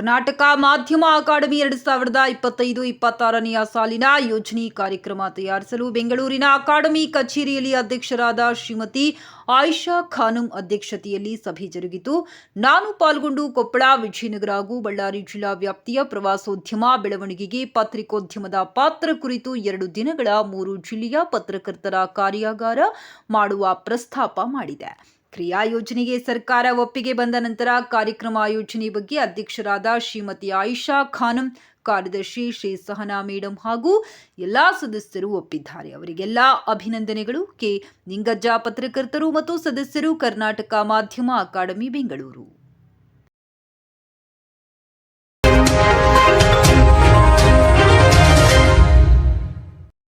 ಕರ್ನಾಟಕ ಮಾಧ್ಯಮ ಅಕಾಡೆಮಿ 2025-26ನೇ ಸಾಲಿನ ಯೋಜನೆ ಕಾರ್ಯಕ್ರಮ ತಯಾರಿಸಲು ಬೆಂಗಳೂರಿನ ಅಕಾಡೆಮಿ ಕಚೇರಿಯಲ್ಲಿ ಅಧ್ಯಕ್ಷರಾದ ಶ್ರೀಮತಿ ಆಯಿಷಾ ಖಾನಂ ಅಧ್ಯಕ್ಷತೆಯಲ್ಲಿ ಸಭೆ ಜರುಗಿತು. ನಾನು ಪಾಲ್ಗೊಂಡು ಕೊಪ್ಪಳ, ವಿಜಯನಗರ ಹಾಗೂ ಬಳ್ಳಾರಿ ಜಿಲ್ಲಾ ವ್ಯಾಪ್ತಿಯ ಪ್ರವಾಸೋದ್ಯಮ ಬೆಳವಣಿಗೆಗೆ ಪತ್ರಿಕೋದ್ಯಮದ ಪಾತ್ರ ಕುರಿತು 2 ದಿನಗಳ 3 ಜಿಲ್ಲೆಯ ಪತ್ರಕರ್ತರ ಕಾರ್ಯಾಗಾರ ಮಾಡುವ ಪ್ರಸ್ತಾಪ ಮಾಡಿದೆ. ಕ್ರಿಯಾ ಯೋಜನೆಗೆ ಸರ್ಕಾರ ಒಪ್ಪಿಗೆ ಬಂದ ನಂತರ ಕಾರ್ಯಕ್ರಮ ಆಯೋಜನೆ ಬಗ್ಗೆ ಅಧ್ಯಕ್ಷರಾದ ಶ್ರೀಮತಿ ಆಯಿಷಾ ಖಾನಂ, ಕಾರ್ಯದರ್ಶಿ ಶ್ರೀ ಸಹನಾ ಮೇಡಂ ಹಾಗೂ ಎಲ್ಲಾ ಸದಸ್ಯರು ಒಪ್ಪಿದ್ದಾರೆ. ಅವರಿಗೆಲ್ಲ ಅಭಿನಂದನೆಗಳು. ಕೆ ನಿಂಗಜ್ಜ, ಪತ್ರಕರ್ತರು ಮತ್ತು ಸದಸ್ಯರು, ಕರ್ನಾಟಕ ಮಾಧ್ಯಮ ಅಕಾಡೆಮಿ, ಬೆಂಗಳೂರು.